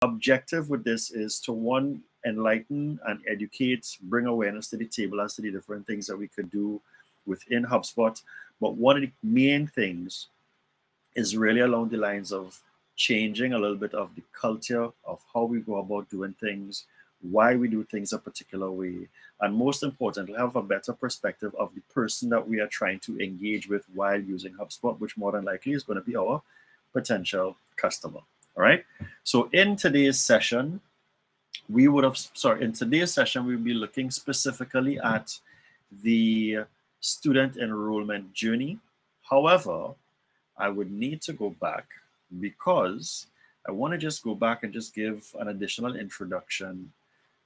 objective with this is to, one, enlighten and educate, bring awareness to the table as to the different things that we could do within HubSpot. But one of the main things is really along the lines of changing a little bit of the culture of how we go about doing things, why we do things a particular way, and most importantly, have a better perspective of the person that we are trying to engage with while using HubSpot, which more than likely is going to be our potential customer. All right. So in today's session, we'll be looking specifically at the student enrollment journey. However, I would need to go back because I want to just go back and just give an additional introduction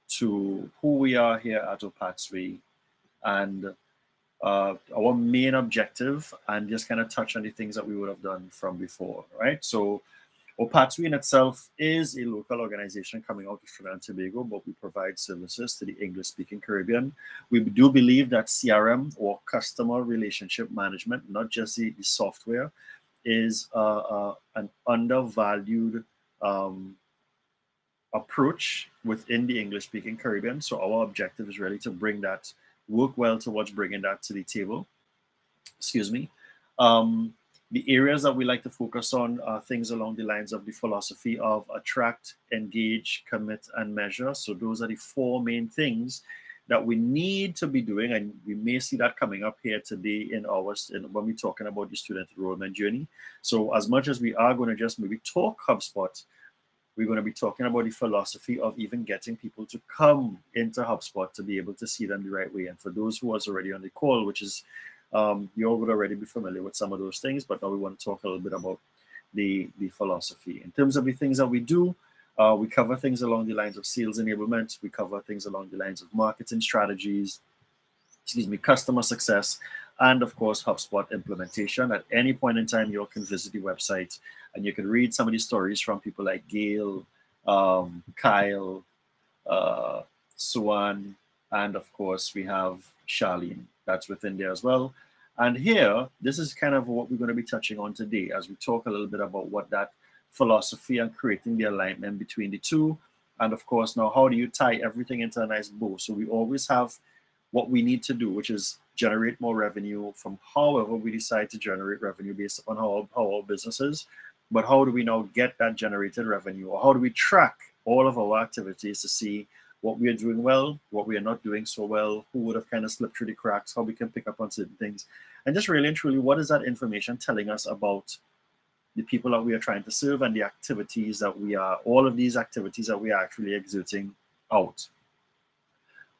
to who we are here at Opatswe and our main objective, and just kind of touch on the things that we would have done from before, right? So Opatswe in itself is a local organization coming out of Trinidad and Tobago, but we provide services to the English-speaking Caribbean. We do believe that CRM, or customer relationship management, not just the software, is an undervalued approach within the English-speaking Caribbean. So our objective is really to bring that, work well towards bringing that to the table. Excuse me. The areas that we like to focus on are things along the lines of the philosophy of attract, engage, commit, and measure. So those are the four main things that we need to be doing, and we may see that coming up here today in when we're talking about the student enrollment journey. So as much as we are going to just maybe talk HubSpot, we're going to be talking about the philosophy of even getting people to come into HubSpot to be able to see them the right way. And for those who was already on the call, which is you all would already be familiar with some of those things, but now we want to talk a little bit about the philosophy. In terms of the things that we do, we cover things along the lines of sales enablement. We cover things along the lines of marketing strategies, customer success, and of course, HubSpot implementation. At any point in time, you can visit the website and you can read some of the stories from people like Gail, Kyle, Suwan, and of course, we have Charlene. That's within there as well. And here, this is kind of what we're going to be touching on today as we talk a little bit about what that philosophy and creating the alignment between the two. And of course, now how do you tie everything into a nice bow? So we always have what we need to do, which is generate more revenue from however we decide to generate revenue based upon how our business is. But how do we now get that generated revenue? Or how do we track all of our activities to see what we are doing well, what we are not doing so well, who would have kind of slipped through the cracks, how we can pick up on certain things. And just really and truly, what is that information telling us about the people that we are trying to serve and the activities that we are, all of these activities that we are actually exerting out.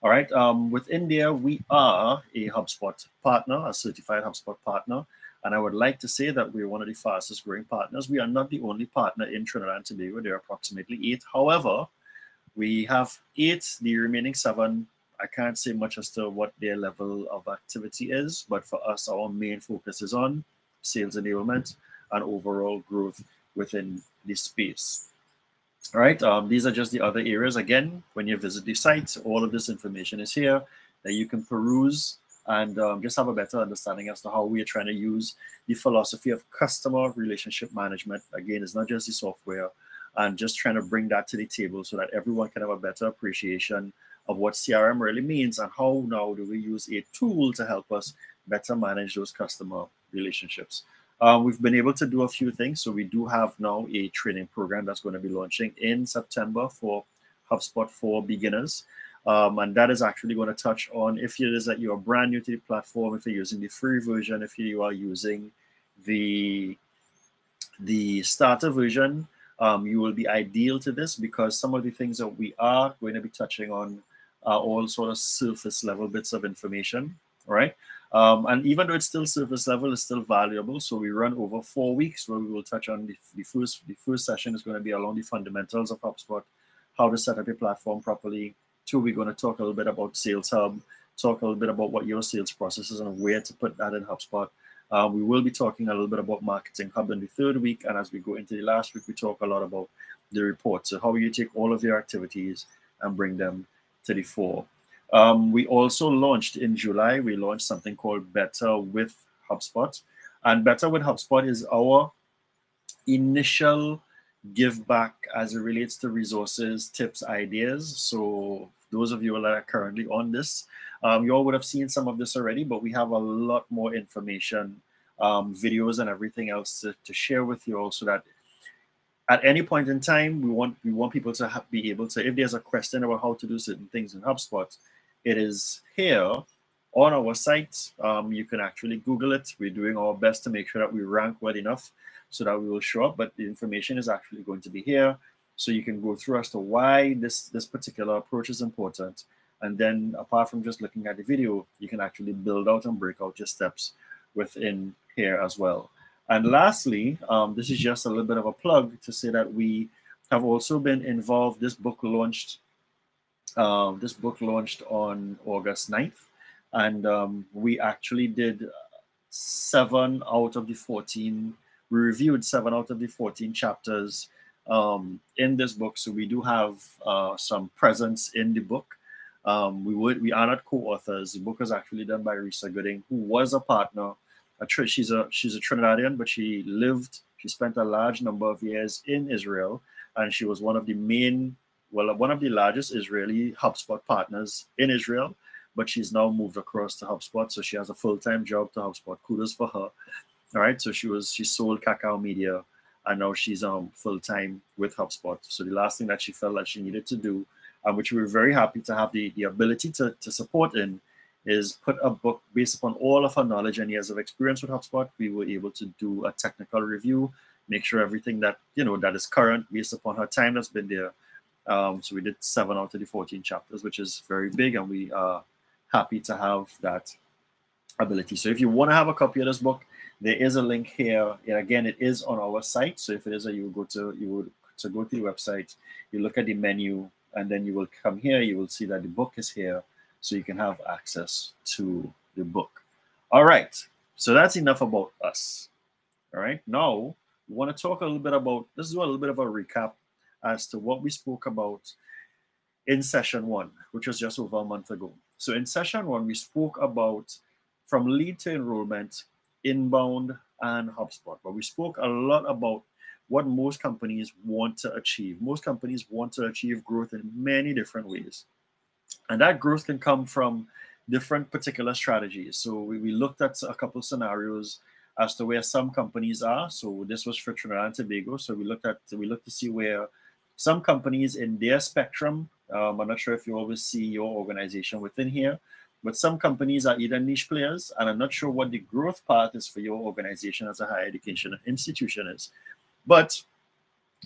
All right, within there, we are a HubSpot partner, a certified HubSpot partner. And I would like to say that we're one of the fastest growing partners. We are not the only partner in Trinidad and Tobago. There are approximately 8. However, we have 8, the remaining 7, I can't say much as to what their level of activity is, but for us, our main focus is on sales enablement and overall growth within this space. All right, these are just the other areas. Again, when you visit the site, all of this information is here that you can peruse and just have a better understanding as to how we are trying to use the philosophy of customer relationship management. Again, it's not just the software, and just trying to bring that to the table so that everyone can have a better appreciation of what CRM really means and how now do we use a tool to help us better manage those customer relationships. We've been able to do a few things. So we do have now a training program that's going to be launching in September for HubSpot for beginners. And that is actually going to touch on if it is that you're brand new to the platform, if you're using the free version, if you are using the starter version, you will be ideal to this because some of the things that we are going to be touching on are all sort of surface level bits of information, right? And even though it's still surface level, it's still valuable. So we run over 4 weeks where we will touch on the first session is going to be along the fundamentals of HubSpot, how to set up your platform properly. 2, we're going to talk a little bit about Sales Hub, talk a little bit about what your sales process is and where to put that in HubSpot. We will be talking a little bit about Marketing Hub in the 3rd week. And as we go into the last week, we talk a lot about the report. So how you take all of your activities and bring them to the fore. We also launched in July, we launched something called Better with HubSpot. And Better with HubSpot is our initial give back as it relates to resources, tips, ideas. So those of you that are currently on this, you all would have seen some of this already, but we have a lot more information, videos and everything else to share with you all, so that at any point in time, we want people to be able to, if there's a question about how to do certain things in HubSpot, it is here on our site. You can actually Google it. We're doing our best to make sure that we rank well enough so that we will show up, but the information is actually going to be here. So you can go through as to why this particular approach is important. And then apart from just looking at the video, you can actually build out and break out your steps within here as well. And lastly, this is just a little bit of a plug to say that we have also been involved. This book launched on August 9th. And we actually did 7 out of the 14. We reviewed 7 out of the 14 chapters in this book. So we do have some presence in the book. We are not co-authors. The book is actually done by Risa Gooding, who was a partner. She's a Trinidadian, but she spent a large number of years in Israel, and she was one of the largest Israeli HubSpot partners in Israel. But she's now moved across to HubSpot, so she has a full-time job to HubSpot. Kudos for her. All right, so she sold Cacao Media, and now she's full-time with HubSpot. So the last thing that she felt that she needed to do, which we were very happy to have the ability to support in, is put a book based upon all of her knowledge and years of experience with HubSpot. We were able to do a technical review, make sure everything that that is current based upon her time that's been there. So we did 7 out of the 14 chapters, which is very big, and we are happy to have that ability. So if you want to have a copy of this book, there is a link here. And again, it is on our site. So if it is, you would go to the website, you look at the menu, and then you will come here. You will see that the book is here, so you can have access to the book. All right. So that's enough about us. All right. Now we want to talk a little bit about, this is a little bit of a recap as to what we spoke about in session 1, which was just over a month ago. So in session 1, we spoke about from lead to enrollment, inbound, and HubSpot. But we spoke a lot about what most companies want to achieve. Most companies want to achieve growth in many different ways. And that growth can come from different particular strategies. So we looked at a couple scenarios as to where some companies are. So this was for Trinidad and Tobago. So we looked to see where some companies in their spectrum, I'm not sure if you always see your organization within here, but some companies are either niche players, and I'm not sure what the growth path is for your organization as a higher education institution is. But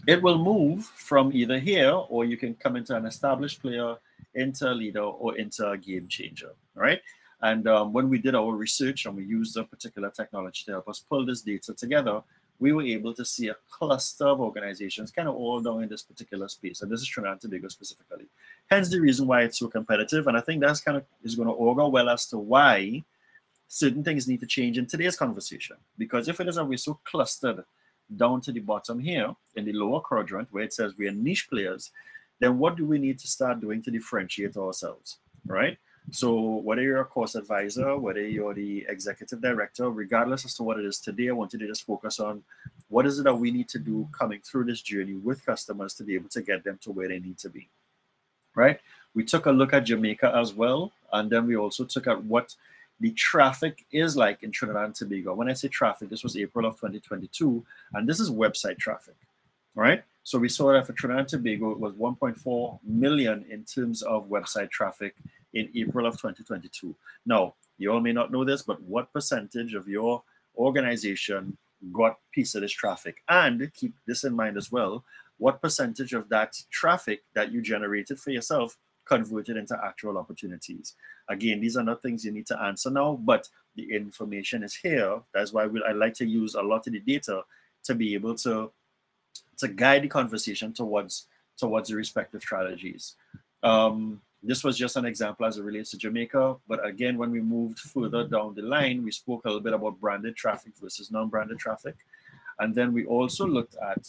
it will move from either here, or you can come into an established player, into a leader, or into a game changer, right? And when we did our research and we used a particular technology to help us pull this data together, we were able to see a cluster of organizations kind of all down in this particular space. And this is Trinidad and Tobago specifically. Hence the reason why it's so competitive. And I think that's kind of is going to augur well as to why certain things need to change in today's conversation. Because if it is we're so clustered down to the bottom here in the lower quadrant where it says we are niche players, then what do we need to start doing to differentiate ourselves, right? So whether you're a course advisor, whether you're the executive director, regardless as to what it is today, I want you to just focus on what is it that we need to do coming through this journey with customers to be able to get them to where they need to be, right? We took a look at Jamaica as well, and then we also took at what the traffic is like in Trinidad and Tobago. When I say traffic, this was April of 2022, and this is website traffic, right? So we saw that for Trinidad and Tobago, it was 1.4 million in terms of website traffic in April of 2022. Now, you all may not know this, but what percentage of your organization got piece of this traffic? And keep this in mind as well, what percentage of that traffic that you generated for yourself converted into actual opportunities? Again, these are not things you need to answer now, but the information is here. That's why I like to use a lot of the data to be able to guide the conversation towards the respective strategies. This was just an example as it relates to Jamaica. But again, when we moved further down the line, we spoke a little bit about branded traffic versus non-branded traffic. And then we also looked at,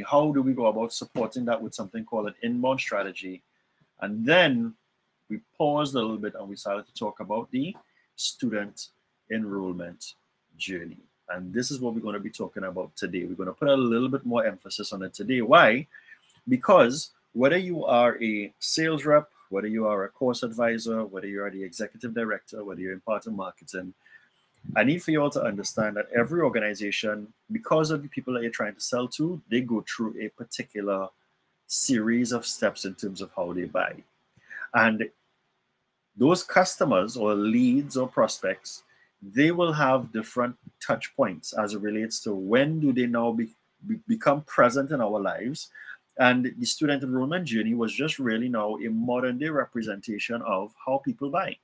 how do we go about supporting that with something called an inbound strategy? And then we paused a little bit and we started to talk about the student enrollment journey. And this is what we're going to be talking about today. We're going to put a little bit more emphasis on it today. Why? Because whether you are a sales rep, whether you are a course advisor, whether you are the executive director, whether you're in part of marketing, I need for you all to understand that every organization, because of the people that you're trying to sell to, they go through a particular series of steps in terms of how they buy. And those customers or leads or prospects, they will have different touch points as it relates to when do they now become present in our lives. And the student enrollment journey was just really now a modern day representation of how people buy.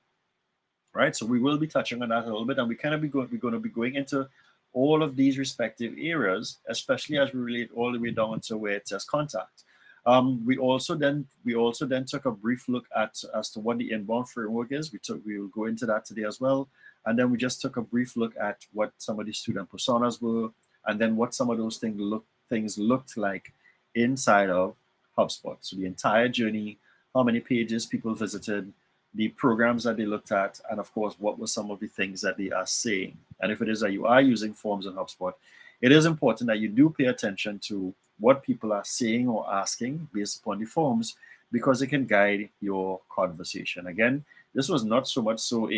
Right, so we will be touching on that a little bit, and we're going to be going into all of these respective areas, especially as we relate all the way down to where it says contact. We also then took a brief look at as to what the inbound framework is. We will go into that today as well, and then we just took a brief look at what some of the student personas were, and then what some of those things looked like inside of HubSpot. So the entire journey, how many pages people visited, the programs that they looked at, and of course, what were some of the things that they are saying. And if it is that you are using forms in HubSpot, it is important that you do pay attention to what people are saying or asking based upon the forms, because it can guide your conversation. Again, this was not so much so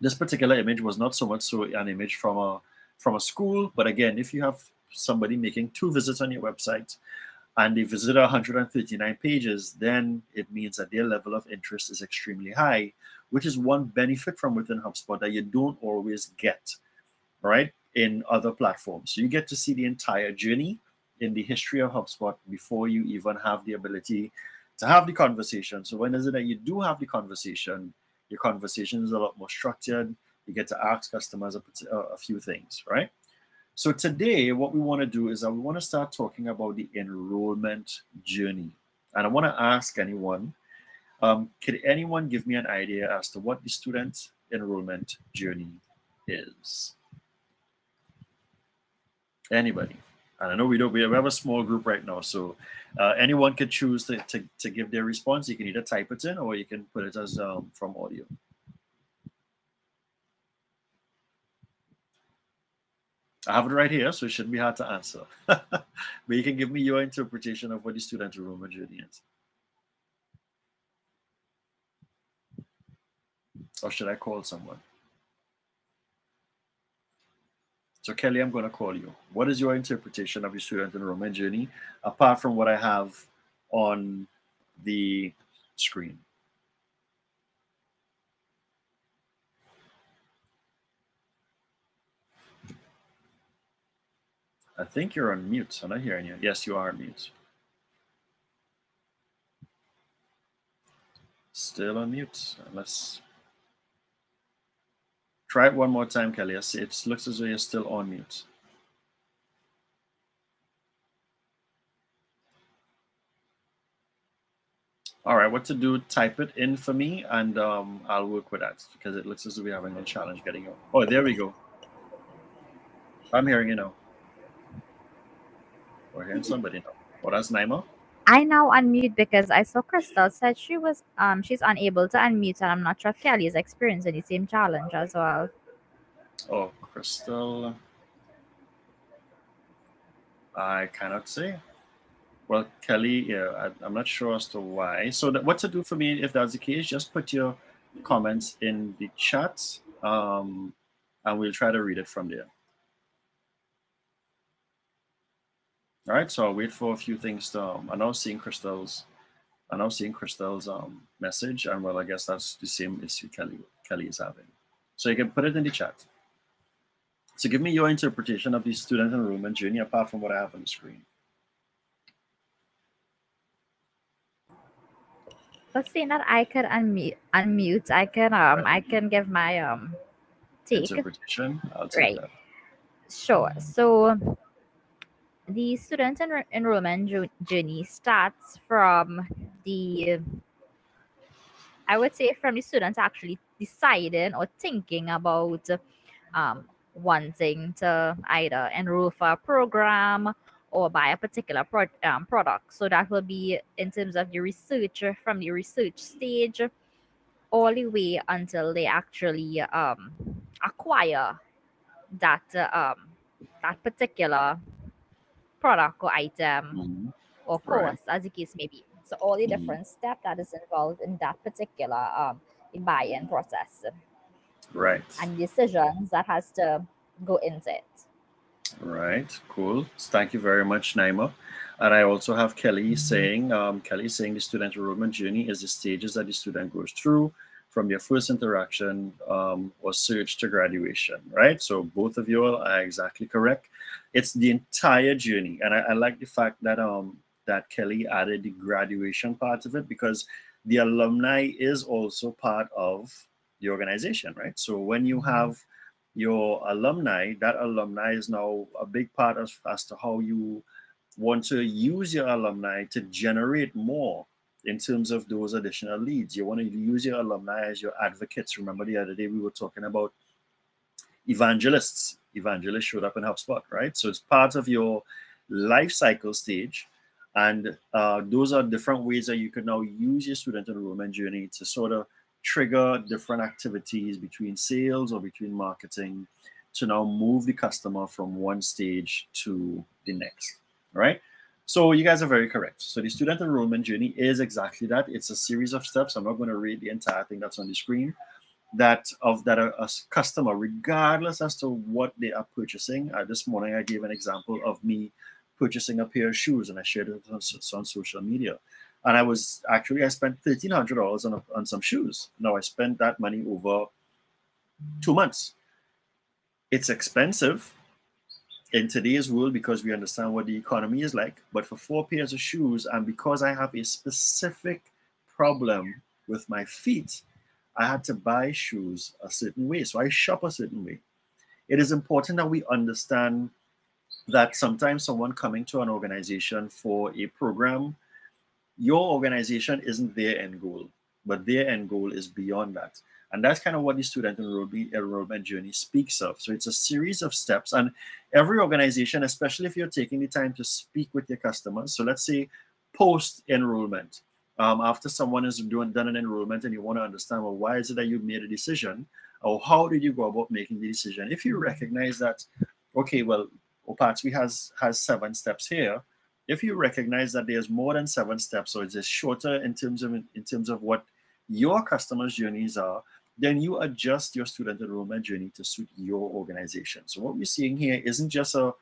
this particular image was not so much so an image from a school, but again, if you have somebody making 2 visits on your website, and they visit 139 pages, then it means that their level of interest is extremely high, which is one benefit from within HubSpot that you don't always get, right, in other platforms. So you get to see the entire journey in the history of HubSpot before you even have the ability to have the conversation. So when is it that you do have the conversation, your conversation is a lot more structured. You get to ask customers a few things, right? So today, what we want to do is that we want to start talking about the enrollment journey. And I want to ask anyone, could anyone give me an idea as to what the student enrollment journey is? Anybody? And I know we have a small group right now, so anyone could choose to give their response. You can either type it in or you can put it as from audio. I have it right here, so it shouldn't be hard to answer. But you can give me your interpretation of what the student enrollment journey is. Or should I call someone? So Kelly, I'm going to call you. What is your interpretation of the student enrollment journey, apart from what I have on the screen? I think you're on mute. I'm not hearing you. Yes, you are on mute. Still on mute. Let's try it one more time, Kelly. It looks as though you're still on mute. All right, what to do? Type it in for me, and I'll work with that because it looks as though we're having a challenge getting it. Oh, there we go. I'm hearing you now. We're hearing somebody now. Oh, that's Naima. I now unmute because I saw Crystal said she's unable to unmute, and I'm not sure if Kelly is experiencing the same challenge as well. Oh, Crystal. I cannot say. Well, Kelly, yeah, I'm not sure as to why. So what to do for me if that's the case, just put your comments in the chat, and we'll try to read it from there. All right, so I'll wait for a few things to, I'm now seeing Crystal's message, and well, I guess that's the same issue Kelly is having. So you can put it in the chat. So give me your interpretation of the student enrollment journey apart from what I have on the screen. Let's see that I could unmute. I can give my take. Interpretation. I'll take right. that. Sure. So the student enrollment journey starts from I would say from the students actually deciding or thinking about wanting to either enroll for a program or buy a particular product. So that will be in terms of the research, from the research stage all the way until they actually acquire that that particular product or item or Right. course, as the case may be. So all the different steps that is involved in that particular buy-in process Right. and decisions that has to go into it. Right. Cool. Thank you very much, Naima. And I also have Kelly saying, the student enrollment journey is the stages that the student goes through from their first interaction or search to graduation, right? So both of you all are exactly correct. It's the entire journey. And I like the fact that that Kelly added the graduation part of it, because the alumni is also part of the organization, right? So when you have your alumni, that alumni is now a big part of as to how you want to use your alumni to generate more in terms of those additional leads. You want to use your alumni as your advocates. Remember the other day we were talking about evangelists. Evangelists showed up in HubSpot, right? So it's part of your life cycle stage. And those are different ways that you can now use your student enrollment journey to sort of trigger different activities between sales or between marketing to now move the customer from one stage to the next, right? So you guys are very correct. So the student enrollment journey is exactly that. It's a series of steps. I'm not going to read the entire thing that's on the screen. That a customer, regardless as to what they are purchasing. This morning I gave an example of me purchasing a pair of shoes, and I shared it on social media. And I spent $1,300 on some shoes. Now I spent that money over 2 months. It's expensive in today's world because we understand what the economy is like. But for 4 pairs of shoes, and because I have a specific problem with my feet, I had to buy shoes a certain way. So I shop a certain way. It is important that we understand that sometimes someone coming to an organization for a program, your organization isn't their end goal, but their end goal is beyond that. And that's kind of what the student enrollment journey speaks of. So it's a series of steps, and every organization, especially if you're taking the time to speak with your customers. So let's say post enrollment, after someone has done an enrollment and you want to understand, well, why is it that you made a decision, or how did you go about making the decision? If you recognize that, okay, well, Opatsky has 7 steps here. If you recognize that there's more than 7 steps, or it's just shorter in terms of what your customers' journeys are, then you adjust your student enrollment journey to suit your organization. So what we're seeing here isn't just a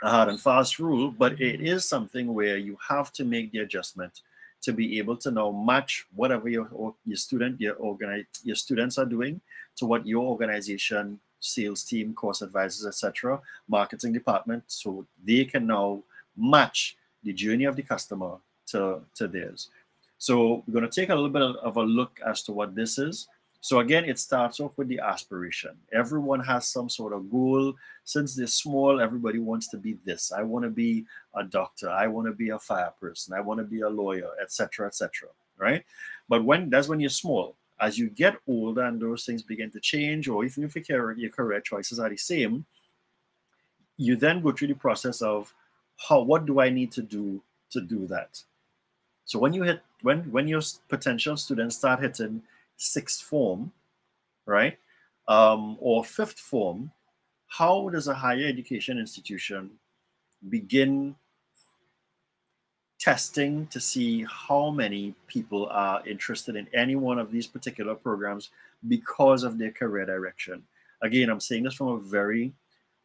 hard and fast rule, but it is something where you have to make the adjustment to be able to now match whatever your students are doing to what your organization, sales team, course advisors, etc., marketing department, so they can now match the journey of the customer to theirs. So we're going to take a little bit of a look as to what this is. So again, it starts off with the aspiration. Everyone has some sort of goal. Since they're small, everybody wants to be this. I want to be a doctor. I want to be a fire person. I want to be a lawyer, etc., right? But when you're small. As you get older and those things begin to change, or even if your career choices are the same, you then go through the process of what do I need to do that? So when your potential students start hitting 6th form, right, or 5th form, how does a higher education institution begin testing to see how many people are interested in any one of these particular programs because of their career direction? Again, I'm saying this from a very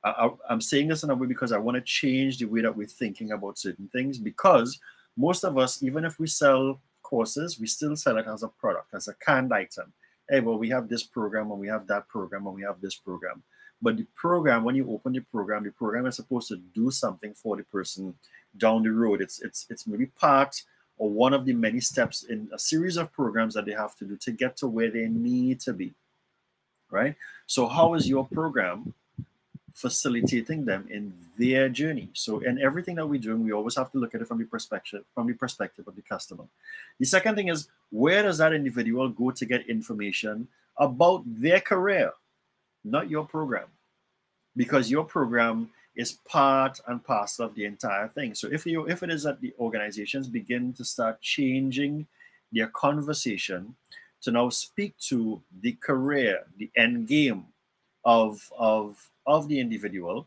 I'm saying this in a way because I want to change the way that we're thinking about certain things, because most of us, even if we sell courses, we still sell it as a product, as a canned item. Hey, well, we have this program and we have that program and we have this program. But the program, when you open the program is supposed to do something for the person down the road. It's maybe part or one of the many steps in a series of programs that they have to do to get to where they need to be, right? So how is your program facilitating them in their journey? So in everything that we're doing, we always have to look at it from the perspective of the customer. The second thing is, where does that individual go to get information about their career, not your program? Because your program is part and parcel of the entire thing. So if it is that the organizations begin to start changing their conversation to now speak to the career, the end game, of the individual,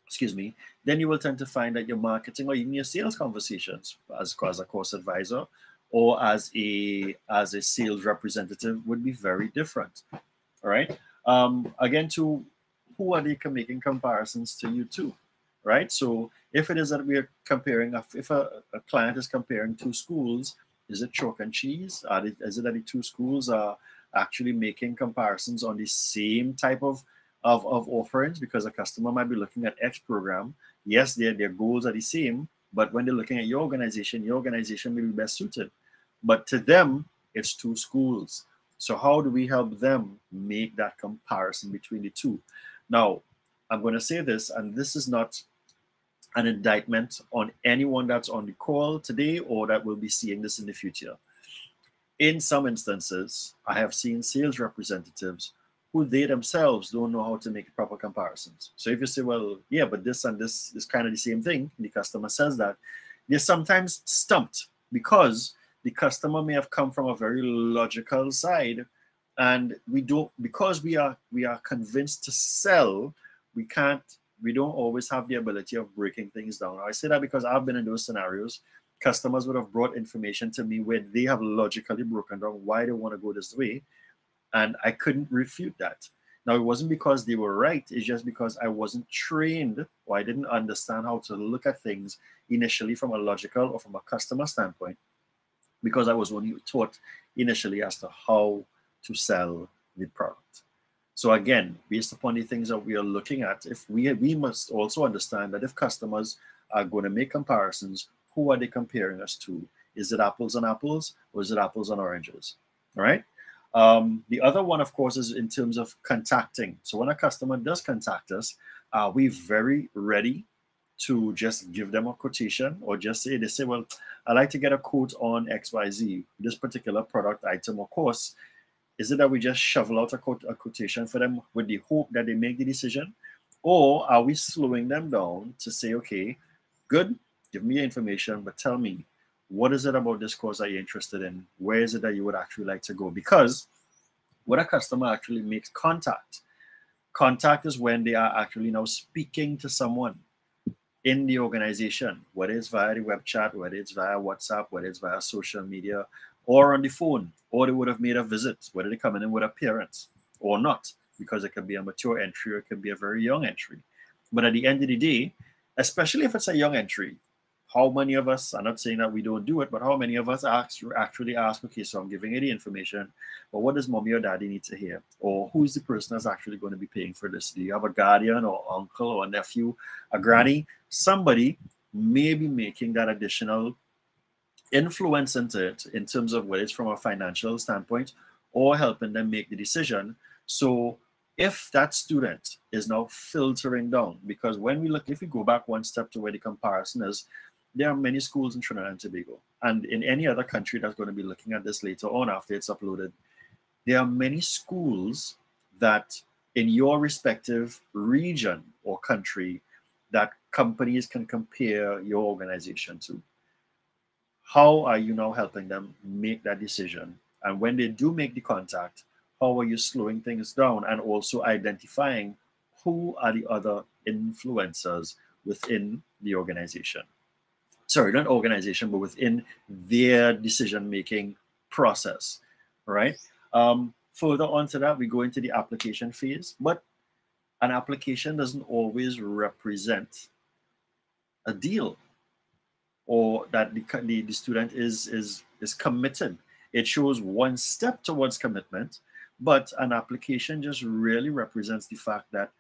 excuse me, then you will tend to find that your marketing or even your sales conversations as a course advisor or as a sales representative would be very different. All right. Again, to who are they making comparisons to you to, right? So if it is that we are comparing, if a client is comparing two schools, is it chalk and cheese? Is it that the two schools are actually making comparisons on the same type of offerings? Because a customer might be looking at X program. Yes, their goals are the same, but when they're looking at your organization may be best suited. But to them, it's two schools. So how do we help them make that comparison between the two? Now, I'm going to say this, and this is not an indictment on anyone that's on the call today or that will be seeing this in the future. In some instances, I have seen sales representatives who they themselves don't know how to make proper comparisons. So if you say, well, yeah, but this and this is kind of the same thing, and the customer says that, they're sometimes stumped because the customer may have come from a very logical side, and because we are convinced to sell, we don't always have the ability of breaking things down. I say that because I've been in those scenarios. Customers would have brought information to me where they have logically broken down why they want to go this way, and I couldn't refute that. Now, it wasn't because they were right, it's just because I wasn't trained or I didn't understand how to look at things initially from a logical or from a customer standpoint, because I was only taught initially as to how to sell the product. So again, based upon the things that we are looking at, if we must also understand that if customers are going to make comparisons, who are they comparing us to? Is it apples and apples, or is it apples and oranges? All right. The other one, of course, is in terms of contacting. So when a customer does contact us, are we very ready to just give them a quotation, or just say, they say, well, I'd like to get a quote on XYZ, this particular product item or course. Is it that we just shovel out a quotation for them with the hope that they make the decision? Or are we slowing them down to say, okay, good, give me your information, but tell me, what is it about this course that you're interested in? Where is it that you would actually like to go? Because when a customer actually makes contact is when they are actually now speaking to someone in the organization, whether it's via the web chat, whether it's via WhatsApp, whether it's via social media, or on the phone, or they would have made a visit, whether they come in with a parent or not, because it could be a mature entry or it could be a very young entry. But at the end of the day, especially if it's a young entry, how many of us, I'm not saying that we don't do it, but how many of us actually ask, okay, so I'm giving you the information, but what does mommy or daddy need to hear? Or who's the person that's actually going to be paying for this? Do you have a guardian or uncle or a nephew, a granny? Somebody may be making that additional influence into it in terms of whether it's from a financial standpoint or helping them make the decision. So if that student is now filtering down, because when we look, if we go back one step to where the comparison is, there are many schools in Trinidad and Tobago, and in any other country that's going to be looking at this later on after it's uploaded, there are many schools that in your respective region or country that companies can compare your organization to. How are you now helping them make that decision? And when they do make the contact, how are you slowing things down and also identifying who are the other influencers within the organization? Sorry, not organization, but within their decision-making process, right? Further on to that, we go into the application phase, but an application doesn't always represent a deal or that the student is committed. It shows one step towards commitment, but an application just really represents the fact that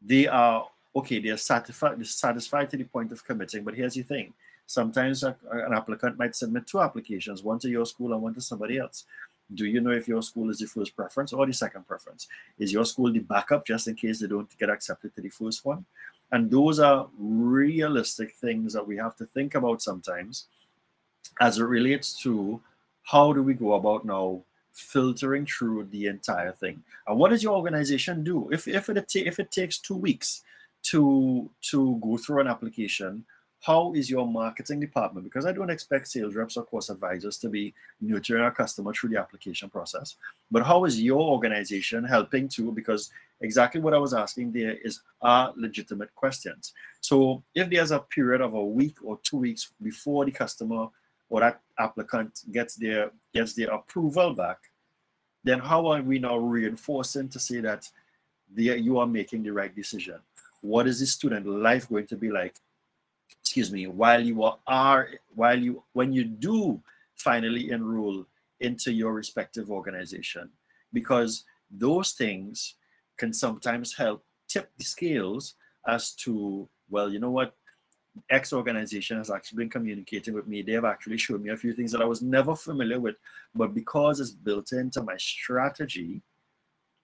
they are okay, they're satisfied to the point of committing. But here's the thing. Sometimes an applicant might submit two applications, one to your school and one to somebody else. Do you know if your school is the first preference or the second preference? Is your school the backup just in case they don't get accepted to the first one? And those are realistic things that we have to think about sometimes as it relates to how do we go about now filtering through the entire thing. And what does your organization do? If it takes 2 weeks to go through an application, how is your marketing department? Because I don't expect sales reps or course advisors to be nurturing our customer through the application process. But how is your organization helping to? Because exactly what I was asking there are legitimate questions. So if there's a period of a week or 2 weeks before the customer or that applicant gets their approval back, then how are we now reinforcing to say that you are making the right decision? What is the student life going to be like, excuse me, when you do finally enroll into your respective organization? Because those things can sometimes help tip the scales as to, well, you know what, X organization has actually been communicating with me. They have actually shown me a few things that I was never familiar with, but because it's built into my strategy,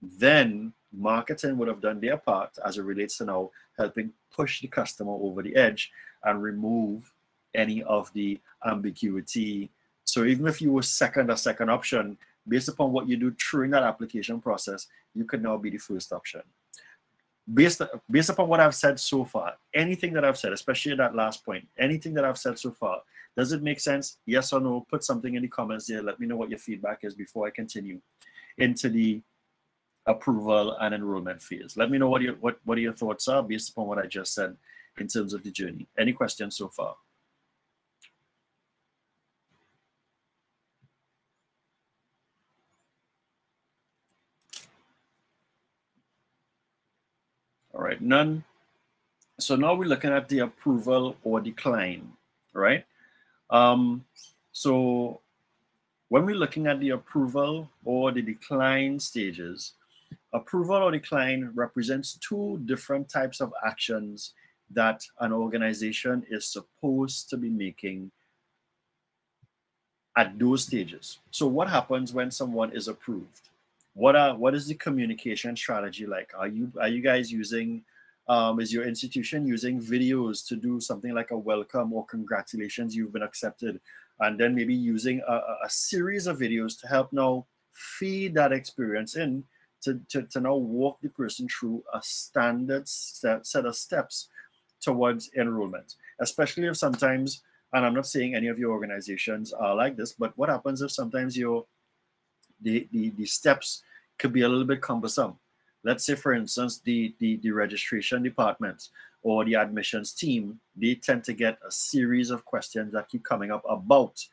then marketing would have done their part as it relates to now helping push the customer over the edge and remove any of the ambiguity. So even if you were a second option, based upon what you do during that application process, you could now be the first option. Based upon what I've said so far, anything that I've said, especially that last point, anything that I've said so far, does it make sense? Yes or no? Put something in the comments there. Let me know what your feedback is before I continue into the approval and enrollment phase. Let me know what your thoughts are based upon what I just said in terms of the journey. Any questions so far? All right, none. So now we're looking at the approval or decline, right? So when we're looking at the approval or the decline stages, approval or decline represents two different types of actions that an organization is supposed to be making at those stages. So what happens when someone is approved? What is the communication strategy like? Are you guys using, is your institution using videos to do something like a welcome or congratulations, you've been accepted, and then maybe using a series of videos to help now feed that experience in to now walk the person through a standard set of steps towards enrollment, especially if sometimes, and I'm not saying any of your organizations are like this, but what happens if sometimes the steps could be a little bit cumbersome? Let's say, for instance, the registration department or the admissions team, they tend to get a series of questions that keep coming up about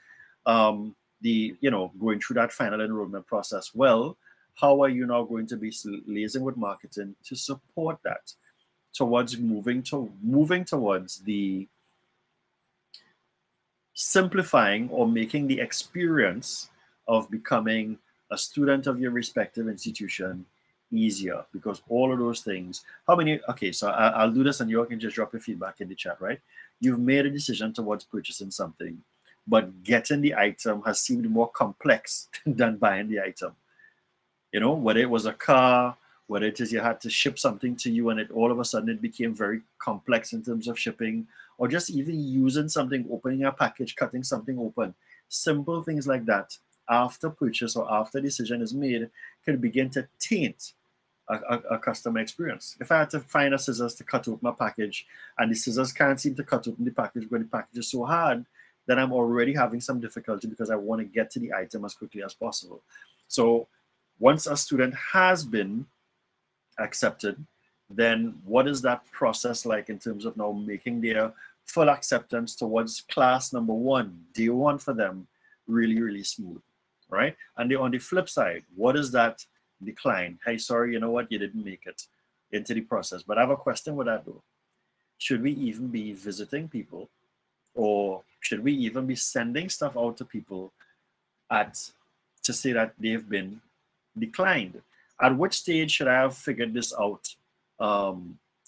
going through that final enrollment process. Well, how are you now going to be liaising with marketing to support that towards moving towards the simplifying or making the experience of becoming a student of your respective institution easier? Because all of those things, okay, so I'll do this and you all can just drop your feedback in the chat, right? You've made a decision towards purchasing something, but getting the item has seemed more complex than buying the item. You know, whether it was a car, whether it is you had to ship something to you and all of a sudden it became very complex in terms of shipping, or just even using something, opening a package, cutting something open. Simple things like that, after purchase or after decision is made, can begin to taint a customer experience. If I had to find a scissors to cut open a package and the scissors can't seem to cut open the package because the package is so hard, then I'm already having some difficulty because I want to get to the item as quickly as possible. So once a student has been accepted, then what is that process like in terms of now making their full acceptance towards class number one, day one for them, really, really smooth, right? And on the flip side, what is that decline? Hey, sorry, you know what, you didn't make it into the process. But I have a question with that though. Should we even be visiting people, or should we even be sending stuff out to people to say that they've been declined? At which stage should I have figured this out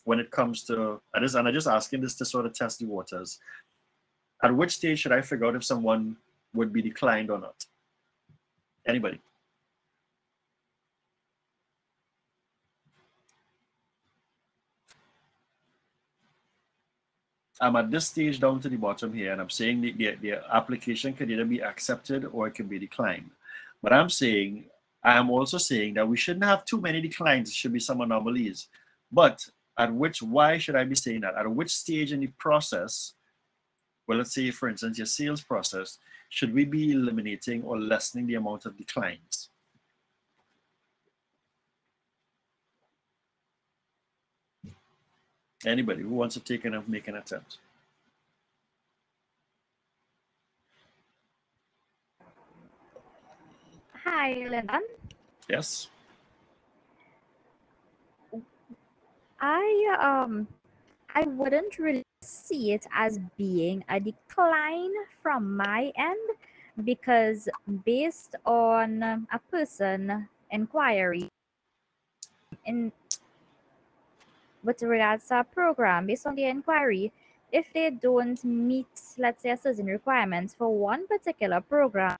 when it comes to, and I'm just asking this to sort of test the waters. At which stage should I figure out if someone would be declined or not? Anybody? I'm at this stage down to the bottom here, and I'm saying the application can either be accepted or it can be declined. But I'm also saying that we shouldn't have too many declines. It should be some anomalies. But why should I be saying that? At which stage in the process well, let's say, for instance, your sales process, should we be eliminating or lessening the amount of declines? Anybody who wants to take and make an attempt? Hi, Lyndon. Yes. I wouldn't really see it as being a decline from my end, because based on a person inquiry in with regards to a program, based on the inquiry, if they don't meet, let's say, a certain requirements for one particular program,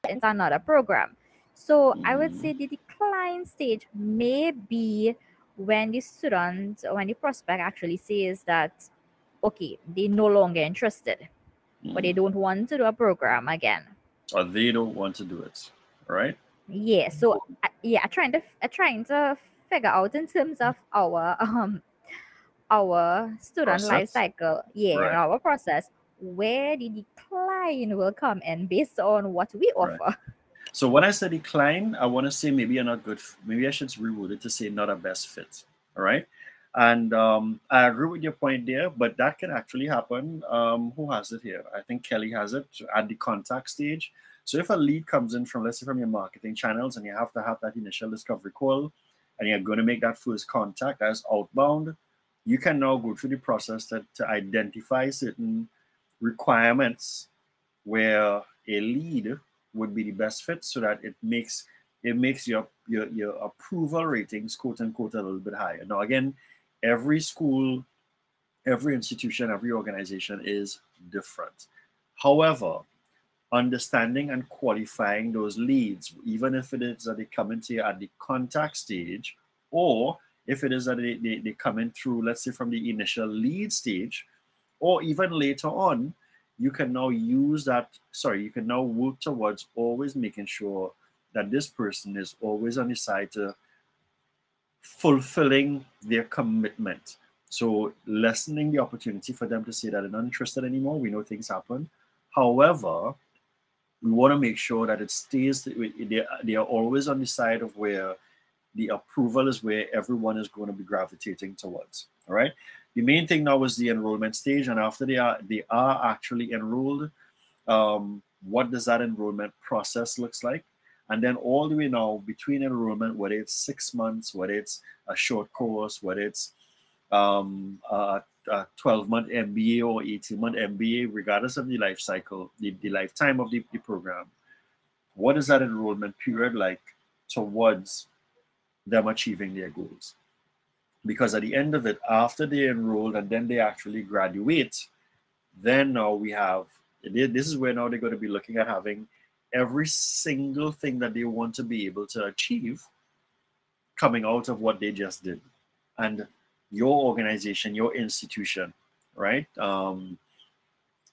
it's another program. So I would say the decline stage may be when the student or when the prospect actually says that, okay, they're no longer interested, but they don't want to do a program again. Or they don't want to do it, right? Yeah. So yeah, trying to figure out in terms of our student life Process, cycle, yeah, right? our process, where the decline will come in based on what we Right. offer. So when I say decline, I want to say maybe you're not good. Maybe I should reword it to say not a best fit. All right. And I agree with your point there, but that can actually happen. Who has it here? I think Kelly has it at the contact stage. So if a lead comes in from, let's say, from your marketing channels, and you have to have that initial discovery call, and you're going to make that first contact as outbound, you can now go through the process to identify certain requirements where a lead would be the best fit, so that it makes your approval ratings, quote unquote, a little bit higher. Now again, every school, every institution, every organization is different. However, understanding and qualifying those leads, even if it is that they come into you at the contact stage, or if it is that they come in through, let's say, from the initial lead stage, or even later on, you can now use that, you can now work towards always making sure that this person is always on the side to fulfilling their commitment. So lessening the opportunity for them to say that they're not interested anymore. We know things happen. However, we want to make sure that it stays, they are always on the side of where the approval is, where everyone is going to be gravitating towards. All right. The main thing now is the enrollment stage, and after they are actually enrolled, what does that enrollment process looks like? And then all the way now between enrollment, whether it's 6 months, whether it's a short course, whether it's a 12-month MBA or 18-month MBA, regardless of the life cycle, the lifetime of the program, what is that enrollment period like towards them achieving their goals? Because at the end of it, after they enroll and then they actually graduate, then now we have, this is where now they're going to be looking at having every single thing that they want to be able to achieve coming out of what they just did. And your organization, your institution, right, will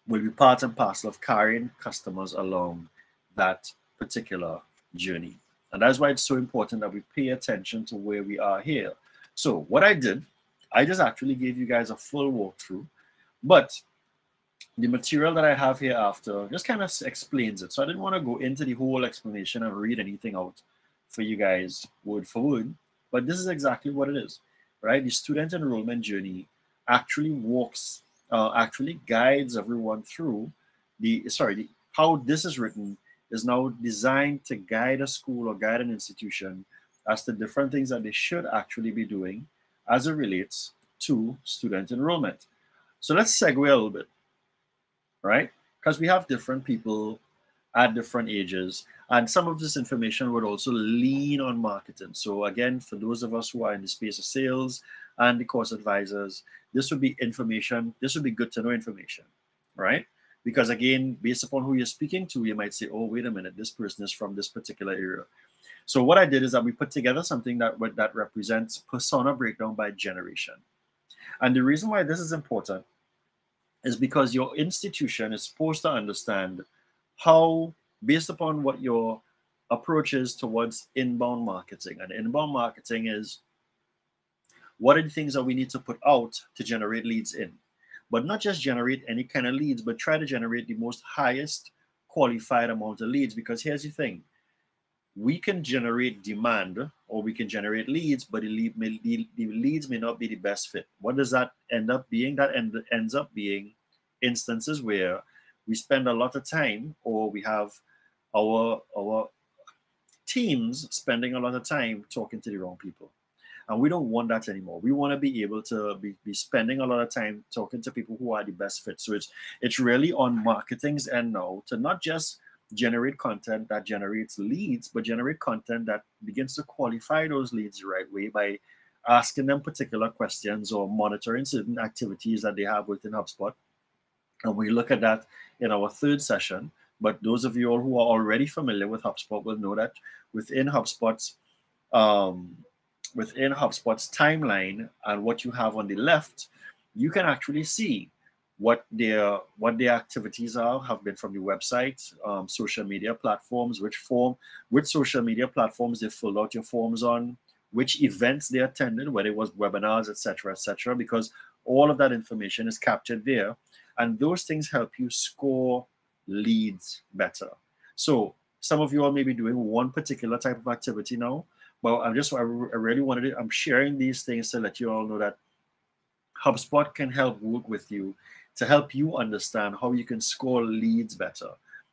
be part and parcel of carrying customers along that particular journey. And that's why it's so important that we pay attention to where we are here. So what I did, I just actually gave you guys a full walkthrough, but the material that I have here after just kind of explains it. So I didn't want to go into the whole explanation and read anything out for you guys word for word, but this is exactly what it is, right? The student enrollment journey actually actually guides everyone through how this is written is now designed to guide a school or guide an institution as to different things that they should actually be doing as it relates to student enrollment. So let's segue a little bit, right? Because we have different people at different ages, and some of this information would also lean on marketing. So again, for those of us who are in the space of sales and the course advisors, this would be information, this would be good to know information, right? Because again, based upon who you're speaking to, you might say, oh, wait a minute, this person is from this particular area. So what I did is that we put together something that represents persona breakdown by generation. And the reason why this is important is because your institution is supposed to understand how, based upon what your approach is towards inbound marketing. And inbound marketing is, what are the things that we need to put out to generate leads in? but not just generate any kind of leads, but try to generate the most highest qualified amount of leads. Because here's the thing, we can generate demand or we can generate leads, but the leads may not be the best fit. What does that end up being? That ends up being instances where we spend a lot of time, or we have our teams spending a lot of time talking to the wrong people. And we don't want that anymore. We want to be able to be spending a lot of time talking to people who are the best fit. So it's really on marketing's end now to not just generate content that generates leads, but generate content that begins to qualify those leads the right way by asking them particular questions or monitoring certain activities that they have within HubSpot. And we look at that in our third session. But those of you all who are already familiar with HubSpot will know that within HubSpot's timeline and what you have on the left, you can actually see what their activities have been from the website, social media platforms, which social media platforms they filled out your forms on, which events they attended, whether it was webinars, etc., because all of that information is captured there. And those things help you score leads better. So some of you all may be doing one particular type of activity now, but I really wanted to, I'm sharing these things to let you all know that HubSpot can help work with you to help you understand how you can score leads better.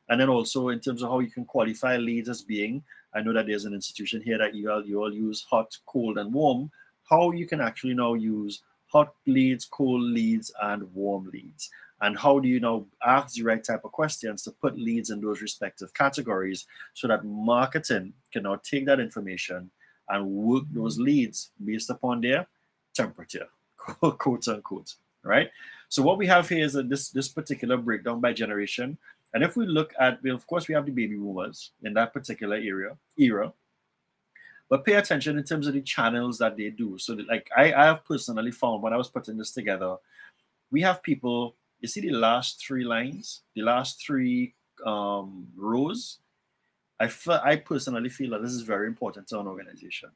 And then also in terms of how you can qualify leads as being, I know that there's an institution here that you all use hot, cold, and warm, how you can actually now use hot leads, cold leads, and warm leads. And how do you now ask the right type of questions to put leads in those respective categories so that marketing can now take that information and work those leads based upon their temperature, quote unquote, right? So what we have here is this particular breakdown by generation. And if we look at, well, of course, we have the baby boomers in that particular era. But pay attention in terms of the channels that they do. So that, like I have personally found when I was putting this together, we have people, you see the last three lines, the last three rows. I personally feel that this is very important to an organization.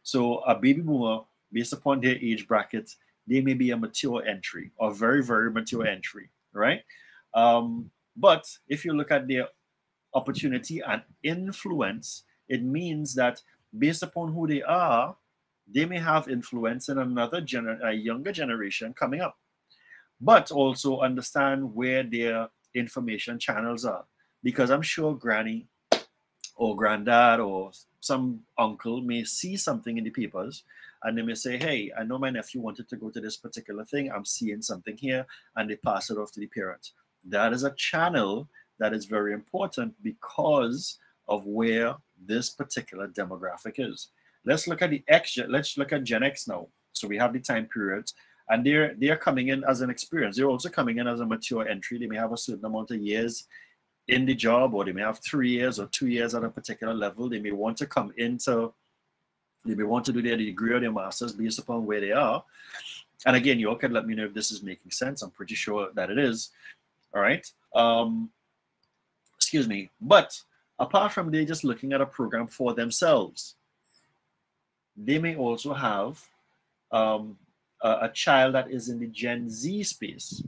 So a baby boomer, based upon their age bracket, they may be a mature entry or very, very mature entry, right? But if you look at their opportunity and influence, it means that based upon who they are, they may have influence in a younger generation coming up. But also understand where their information channels are. Because I'm sure granny or granddad or some uncle may see something in the papers and they may say, hey, I know my nephew wanted to go to this particular thing. I'm seeing something here, and they pass it off to the parents. That is a channel that is very important because of where this particular demographic is. Let's look at let's look at Gen X now. So we have the time periods. And they're coming in as an experience. They're also coming in as a mature entry. They may have a certain amount of years in the job, or they may have 3 years or 2 years at a particular level. They may want to they may want to do their degree or their master's based upon where they are. And again, you all can let me know if this is making sense. I'm pretty sure that it is. All right. Excuse me. But apart from they just looking at a program for themselves, they may also have a child that is in the Gen Z space.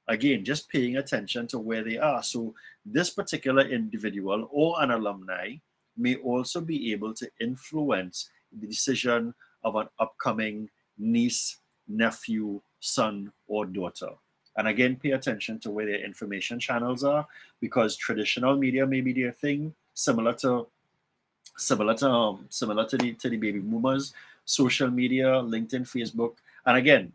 Again, just paying attention to where they are. So this particular individual or an alumni may also be able to influence the decision of an upcoming niece, nephew, son, or daughter. And again, pay attention to where their information channels are, because traditional media may be their thing, similar to the baby boomers, social media, LinkedIn, Facebook. And again,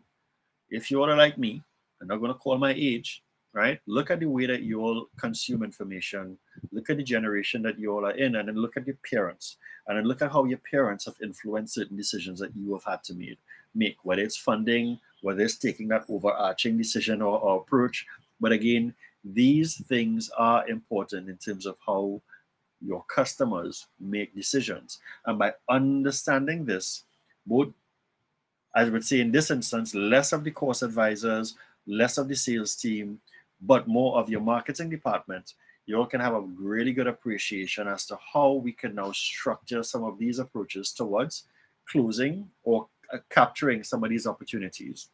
if you are like me, I'm not going to call my age, right? Look at the way that you all consume information. Look at the generation that you all are in, and then look at your parents. And then look at how your parents have influenced certain decisions that you have had to make, whether it's funding, whether it's taking that overarching decision or approach. But again, these things are important in terms of how your customers make decisions. And by understanding this, both, I would say in this instance, less of the course advisors, less of the sales team, but more of your marketing department, you all can have a really good appreciation as to how we can now structure some of these approaches towards closing or capturing some of these opportunities.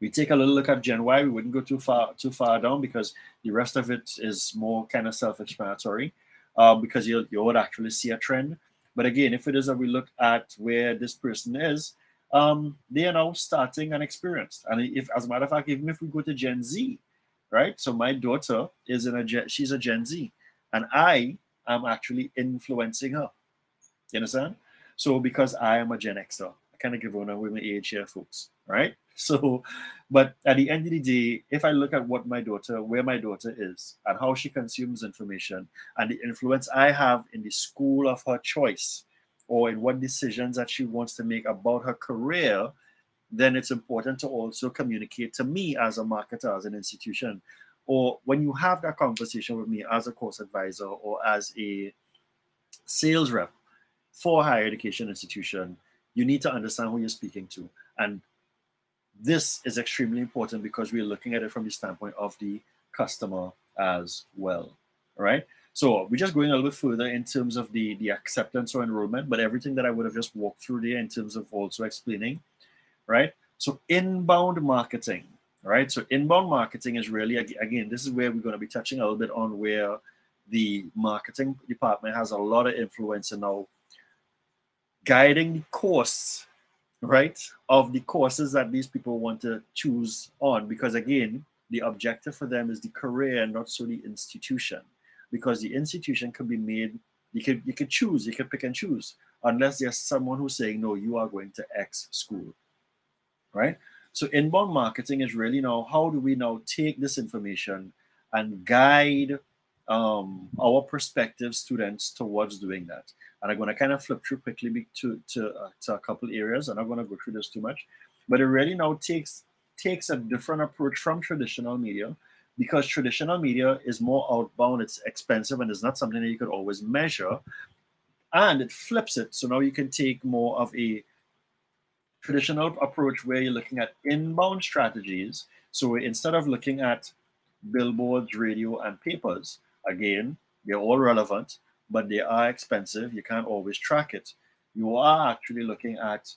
We take a little look at Gen Y. We wouldn't go too far down because the rest of it is more kind of self-explanatory, because you would actually see a trend. But again, if it is that we look at where this person is, they are now starting an experience. And if, as a matter of fact, even if we go to Gen Z, right? So my daughter is she's a Gen Z, and I am actually influencing her. You understand? So because I am a Gen Xer, I kind of give on with my age here, folks, right? So, but at the end of the day, if I look at where my daughter is and how she consumes information and the influence I have in the school of her choice or in what decisions that she wants to make about her career, then it's important to also communicate to me as a marketer, as an institution, or when you have that conversation with me as a course advisor or as a sales rep for a higher education institution, you need to understand who you're speaking to. And this is extremely important because we're looking at it from the standpoint of the customer as well. All right. So we're just going a little bit further in terms of the acceptance or enrollment, but everything that I would have just walked through there in terms of also explaining, right? So inbound marketing, right? So inbound marketing is really, again, this is where we're going to be touching a little bit on where the marketing department has a lot of influence in now guiding the course, right, of the courses that these people want to choose on, because again, the objective for them is the career and not so the institution, because the institution can be made, you could choose, you could pick and choose, unless there's someone who's saying, no, you are going to X school, right? So inbound marketing is really now, how do we now take this information and guide our prospective students towards doing that? And I'm going to kind of flip through quickly to a couple areas. I'm not going to go through this too much, but it really now takes a different approach from traditional media, because traditional media is more outbound, it's expensive, and it's not something that you could always measure. And it flips it. So now you can take more of a traditional approach where you're looking at inbound strategies. So instead of looking at billboards, radio, and papers, again, they're all relevant, but they are expensive. You can't always track it. You are actually looking at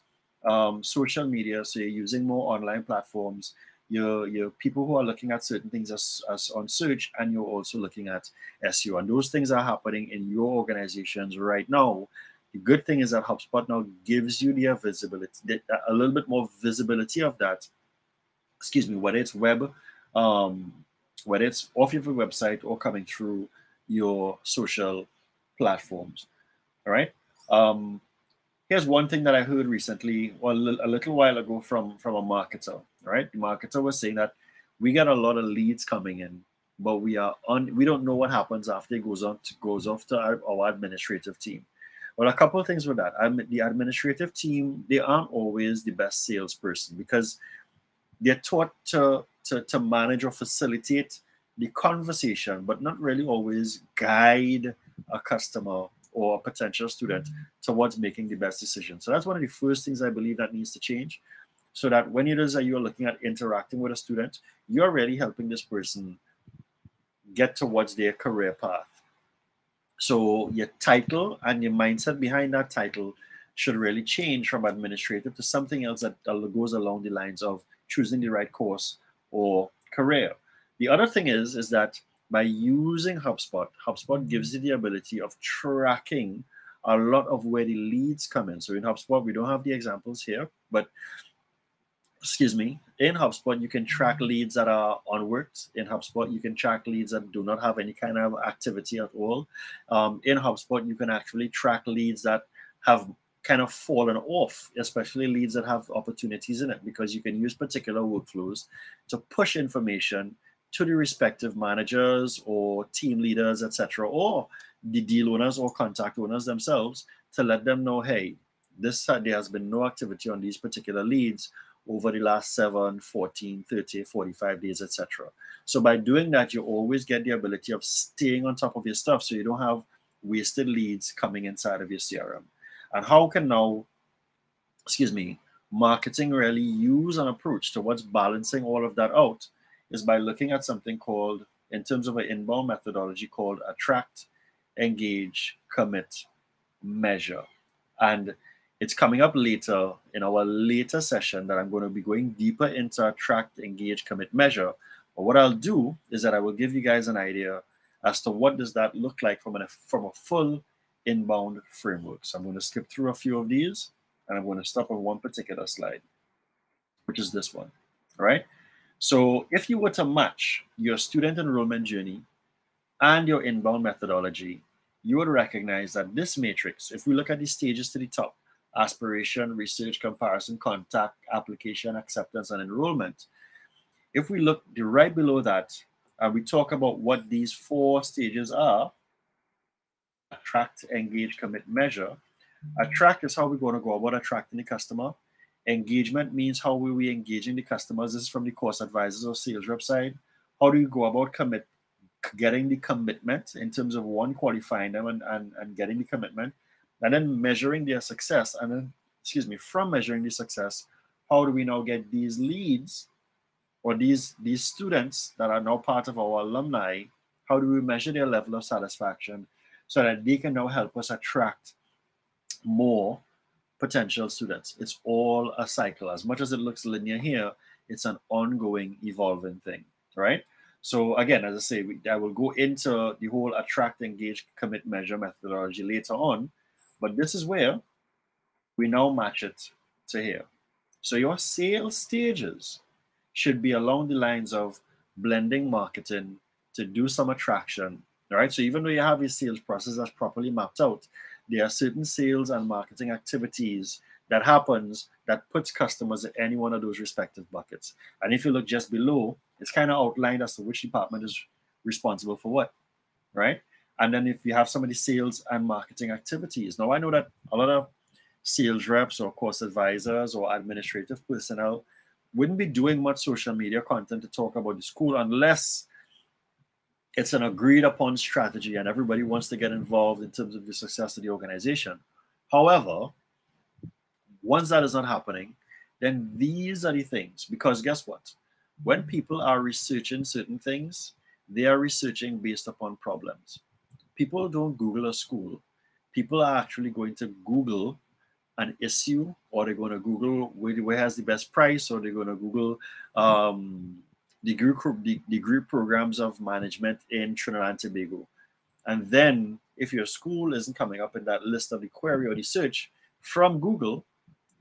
social media. So you're using more online platforms. You're people who are looking at certain things as on search, and you're also looking at SEO. And those things are happening in your organizations right now. The good thing is that HubSpot now gives you the visibility, a little bit more visibility of that. Excuse me, whether it's web, whether it's off your website or coming through your social platforms. All right. Here's one thing that I heard recently, or a little while ago, from a marketer. Right, the marketer was saying that we get a lot of leads coming in, but we don't know what happens after it goes off to our administrative team. Well, a couple of things with that. The administrative team, they aren't always the best salesperson, because they're taught to manage or facilitate the conversation, but not really always guide a customer or a potential student towards making the best decision. So that's one of the first things I believe that needs to change, so that when it is that you're looking at interacting with a student, you're really helping this person get towards their career path. So your title and your mindset behind that title should really change from administrative to something else that goes along the lines of choosing the right course or career. The other thing is that by using HubSpot, HubSpot gives you the ability of tracking a lot of where the leads come in. So in HubSpot, we don't have the examples here, but excuse me, in HubSpot, you can track leads that are onwards. In HubSpot, you can track leads that do not have any kind of activity at all. In HubSpot, you can actually track leads that have kind of fallen off, especially leads that have opportunities in it, because you can use particular workflows to push information to the respective managers or team leaders, etc., or the deal owners or contact owners themselves, to let them know, hey, there has been no activity on these particular leads over the last 7, 14, 30, 45 days, etc. So by doing that, you always get the ability of staying on top of your stuff, so you don't have wasted leads coming inside of your CRM. And how can now, marketing really use an approach towards balancing all of that out is by looking at something called, in terms of an inbound methodology, called attract, engage, commit, measure. And It's coming up later in our later session that I'm going to be going deeper into attract, engage, commit, measure. But what I'll do is that I will give you guys an idea as to what does that look like from a full inbound framework. So I'm going to skip through a few of these, and I'm going to stop on one particular slide, which is this one. All right. So if you were to match your student enrollment journey and your inbound methodology, you would recognize that this matrix, if we look at the stages to the top, aspiration, research, comparison, contact, application, acceptance, and enrollment, if we look right below that and we talk about what these 4 stages are: attract, engage, commit, measure. Attract is how we're going to go about attracting the customer. Engagement means how are we engaging the customers. This is from the course advisors or sales rep side. How do you go about getting the commitment in terms of one, qualifying them and getting the commitment, and then measuring their success. And then, from measuring the success, how do we now get these leads or these students that are now part of our alumni? How do we measure their level of satisfaction so that they can now help us attract more potential students? It's all a cycle. As much as it looks linear here, it's an ongoing, evolving thing, right? So again, as I say, I will go into the whole attract, engage, commit, measure methodology later on, but this is where we now match it to here. So your sales stages should be along the lines of blending marketing to do some attraction, all right? So even though you have your sales process that's properly mapped out, there are certain sales and marketing activities that happens that puts customers in any one of those respective buckets. And if you look just below, it's kind of outlined as to which department is responsible for what, right? And then if you have some of the sales and marketing activities. Now, I know that a lot of sales reps or course advisors or administrative personnel wouldn't be doing much social media content to talk about the school unless it's an agreed upon strategy and everybody wants to get involved in terms of the success of the organization. However, once that is not happening, then these are the things, because guess what? When people are researching certain things, they are researching based upon problems. People don't Google a school. People are actually going to Google an issue, or they're going to Google where has the best price, or they're going to Google degree programs of management in Trinidad and Tobago. And then if your school isn't coming up in that list of the query or the search from Google,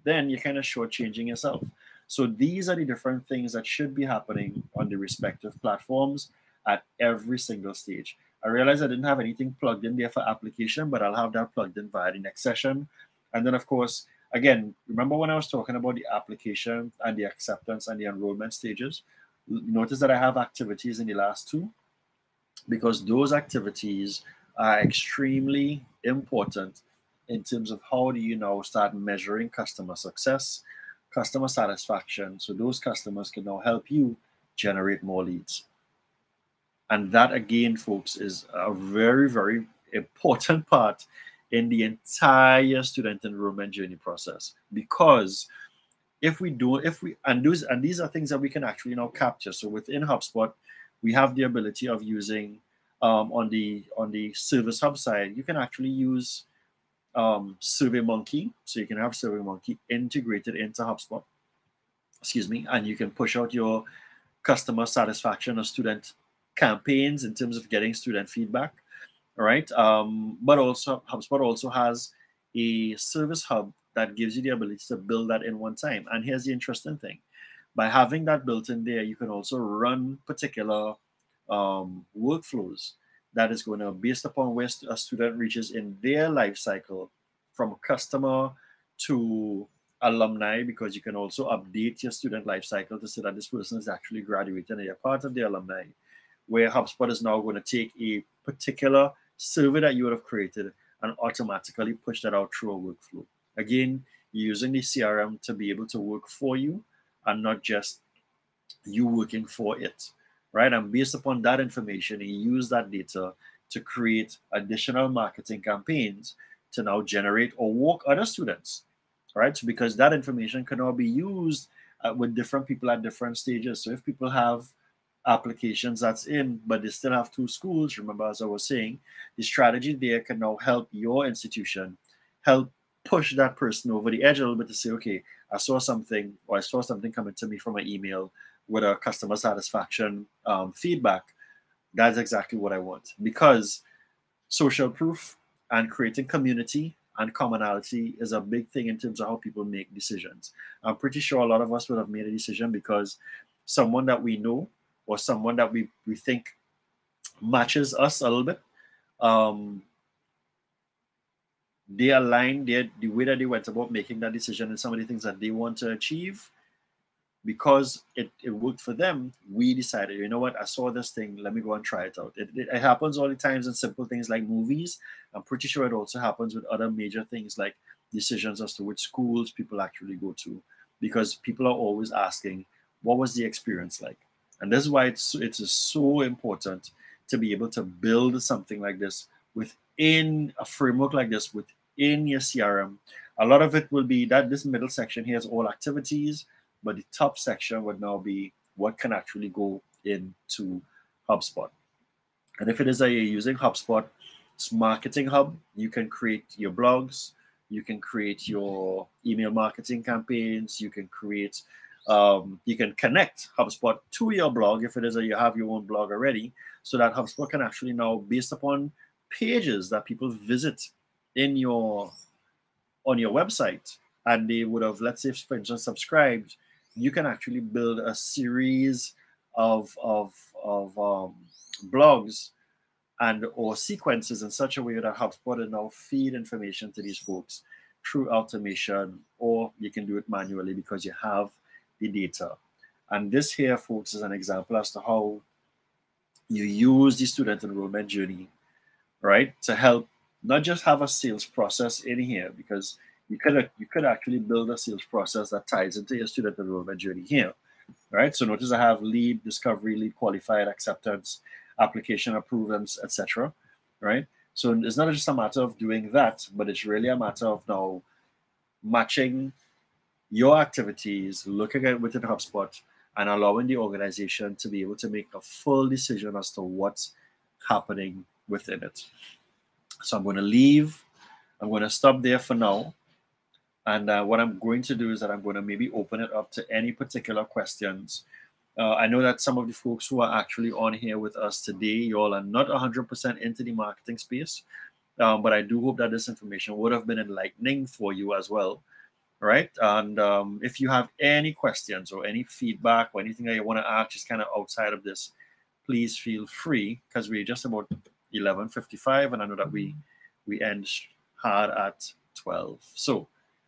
then you're kind of shortchanging yourself. So these are the different things that should be happening on the respective platforms at every single stage. I realized I didn't have anything plugged in there for application, but I'll have that plugged in via the next session. And then, of course, again, remember when I was talking about the application and the acceptance and the enrollment stages? Notice that I have activities in the last 2, because those activities are extremely important in terms of how do you now start measuring customer success, customer satisfaction, so those customers can now help you generate more leads. And that, again, folks, is a very, very important part in the entire student enrollment journey process. Because if we these are things that we can actually now capture. So within HubSpot, we have the ability of using on the Service Hub side, you can actually use SurveyMonkey. So you can have SurveyMonkey integrated into HubSpot, and you can push out your customer satisfaction or student campaigns in terms of getting student feedback. All right. But also HubSpot also has a Service Hub that gives you the ability to build that in one time. And here's the interesting thing. By having that built in there, you can also run particular workflows that is going to, based upon where a student reaches in their life cycle, from customer to alumni, because you can also update your student life cycle to say that this person is actually graduating and they're part of the alumni, where HubSpot is now going to take a particular survey that you would have created and automatically push that out through a workflow. Again, you're using the CRM to be able to work for you and not just you working for it, right? And based upon that information, you use that data to create additional marketing campaigns to now generate or walk other students, right? So because that information can now be used with different people at different stages. So if people have applications that's in, but they still have 2 schools, remember, as I was saying, the strategy there can now help your institution help push that person over the edge a little bit to say, okay, I saw something, or I saw something coming to me from an email with a customer satisfaction feedback. That's exactly what I want, because social proof and creating community and commonality is a big thing in terms of how people make decisions. I'm pretty sure a lot of us would have made a decision because someone that we know or someone that we think matches us a little bit, they align the way that they went about making that decision and some of the things that they want to achieve. Because it worked for them, we decided, you know what, I saw this thing, let me go and try it out. It happens all the times in simple things like movies. I'm pretty sure it also happens with other major things like decisions as to which schools people actually go to, because people are always asking, what was the experience like? And this is why it's so important to be able to build something like this within a framework like this, within your CRM. A lot of it will be that this middle section here is all activities, but the top section would now be what can actually go into HubSpot. And if it is that you're using HubSpot, it's Marketing Hub, you can create your blogs, you can create your email marketing campaigns, you can create, you can connect HubSpot to your blog if it is that you have your own blog already, so that HubSpot can actually now, based upon pages that people visit in on your website, and they would have, let's say, for instance, subscribed, you can actually build a series of blogs and or sequences in such a way that HubSpot will now feed information to these folks through automation, or you can do it manually because you have the data. And this here, folks, is an example as to how you use the student enrollment journey, right, to help not just have a sales process in here, because you could actually build a sales process that ties into your student enrollment journey here, right? So notice I have lead discovery, lead qualified, acceptance, application approvals, etc., right? So it's not just a matter of doing that, but it's really a matter of now matching your activities, looking at within HubSpot, and allowing the organization to be able to make a full decision as to what's happening within it. So I'm going to leave. I'm going to stop there for now. And what I'm going to do is that I'm going to maybe open it up to any particular questions. I know that some of the folks who are actually on here with us today, you all are not 100% into the marketing space, but I do hope that this information would have been enlightening for you as well, right? And if you have any questions or any feedback or anything that you want to ask just kind of outside of this, please feel free, because we're just about 11:55, and I know that we end hard at 12. So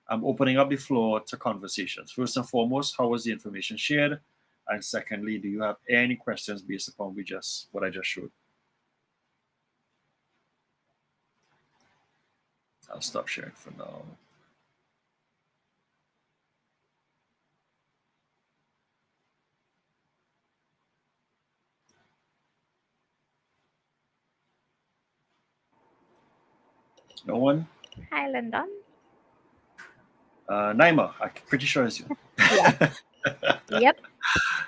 I'm opening up the floor to conversations. First and foremost, how was the information shared? And secondly, do you have any questions based upon what I just showed? I'll stop sharing for now. No one? Hi, London. Naima, I'm pretty sure it's you. Yeah. Yep.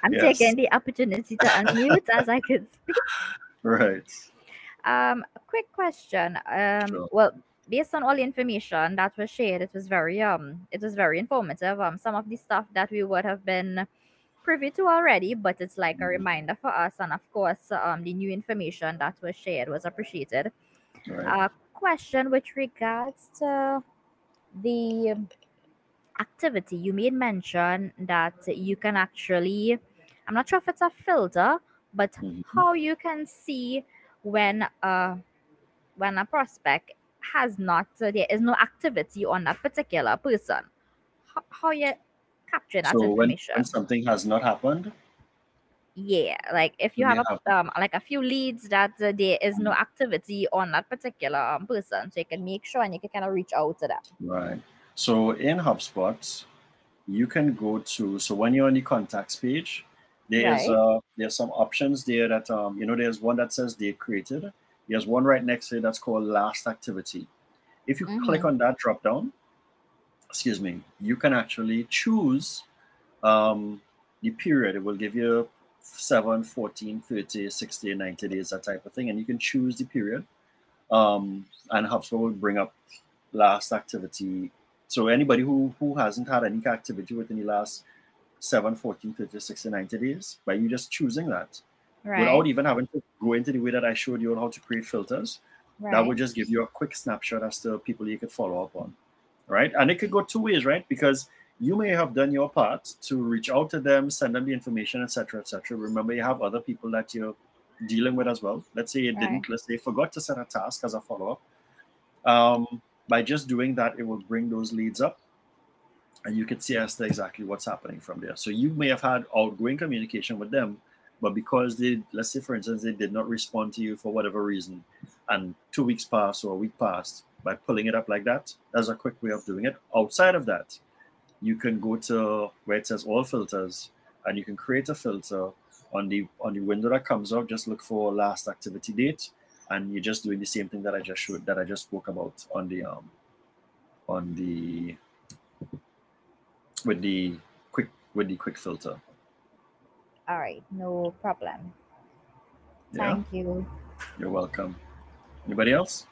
I'm Yes. taking the opportunity to unmute as I could speak. Right. A quick question. Sure. Well, based on all the information that was shared, it was very informative. Some of the stuff that we would have been privy to already, but it's like a reminder for us. And of course, the new information that was shared was appreciated. Right. Question with regards to the activity, you made mention that you can actually, I'm not sure if it's a filter, but how you can see when a prospect has not, there is no activity on that particular person. How you capture that So information? when something has not happened, Yeah, like if you have like a few leads that there is no activity on that particular person, so you can make sure and you can kind of reach out to them. right. So in HubSpot, you can go to, so when you're on the contacts page, there's some options there that there's one that says date created. There's one right next to it that's called last activity. If you click on that drop down, you can actually choose the period. It will give you 7, 14, 30, 60, 90 days, that type of thing, and you can choose the period. And HubSpot will bring up last activity So anybody who hasn't had any activity within the last 7, 14, 30, 60, 90 days, by you just choosing that, without Right. even having to go into the way that I showed you on how to create filters, that would Right. just give you a quick snapshot as to people you could follow up on, right? And it could go two ways, right? Because you may have done your part to reach out to them, send them the information, etc., etc. Remember, you have other people that you're dealing with as well. Let's say you Right. didn't, let's say you forgot to set a task as a follow-up. By just doing that, it will bring those leads up, and you can see as to exactly what's happening from there. So you may have had outgoing communication with them, but because they, let's say for instance, they did not respond to you for whatever reason, and 2 weeks passed or a week passed, by pulling it up like that, that's a quick way of doing it. Outside of that, you can go to where it says all filters, and you can create a filter on the window that comes up. Just look for last activity date, and you're just doing the same thing that I just showed, that I just spoke about on the with the quick filter. All right. No problem. Yeah, Thank you. you're welcome. Anybody else?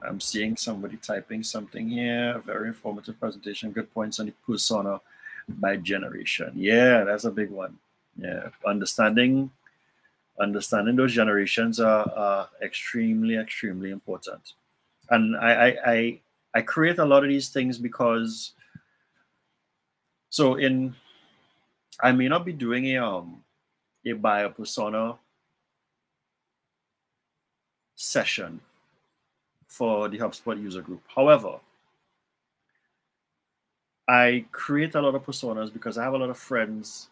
I'm seeing somebody typing something here. Very informative presentation. Good points on the persona by generation. Yeah, that's a big one. Yeah, understanding those generations are extremely, extremely important. And I create a lot of these things because, so I may not be doing a bio persona session for the HubSpot user group. However, I create a lot of personas because I have a lot of friends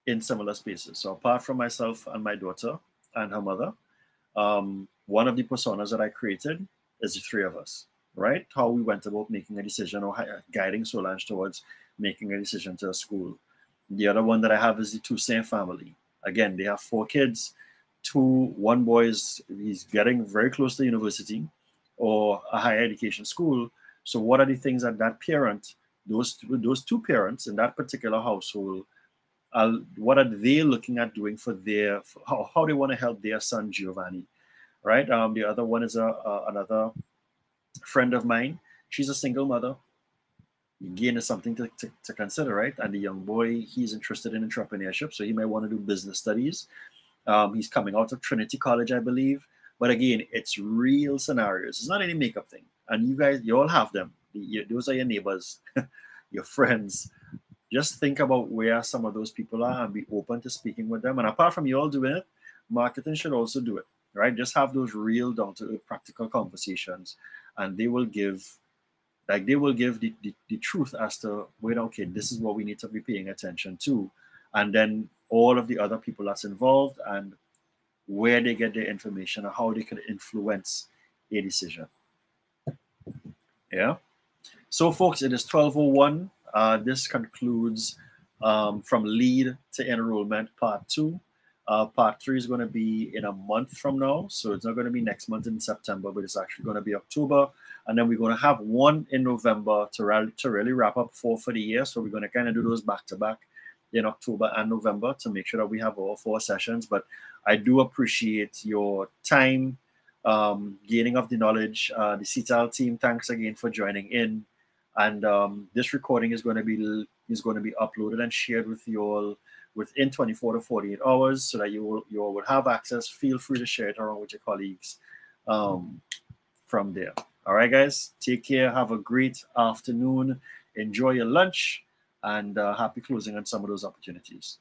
in similar spaces. So apart from myself and my daughter and her mother, one of the personas that I created is the three of us, right? How we went about making a decision, or guiding Solange towards making a decision to a school. The other one that I have is the Toussaint family. Again, they have 4 kids. One boy he's getting very close to university or a higher education school. So what are the things that parent, those 2 parents in that particular household, what are they looking at doing for how they want to help their son Giovanni, right? The other one is another friend of mine. She's a single mother. Again, is something to consider, right? And the young boy, he's interested in entrepreneurship, so he might want to do business studies. He's coming out of Trinity College, I believe. But again, it's real scenarios. It's not any makeup thing. And you all have them. Those are your neighbors, your friends. Just think about where some of those people are and be open to speaking with them. And apart from you all doing it, marketing should also do it, right? Just have those real, down-to-earth, practical conversations, and they will give the truth as to, wait, okay, this is what we need to be paying attention to. And then all of the other people that's involved, and where they get their information, and how they can influence a decision. Yeah. So folks, it is 12:01. This concludes from lead to enrollment part 2. Part 3 is going to be in a month from now. So it's not going to be next month in September, but it's actually going to be October. And then we're going to have one in November to really wrap up 4 for the year. So we're going to kind of do those back to back in October and November to make sure that we have all 4 sessions. But I do appreciate your time, gaining of the knowledge. The CTAL team, thanks again for joining in. And this recording is going to be uploaded and shared with you all within 24 to 48 hours, so that you all would have access. Feel free to share it around with your colleagues from there. All right, guys, take care. Have a great afternoon. Enjoy your lunch, and happy closing on some of those opportunities.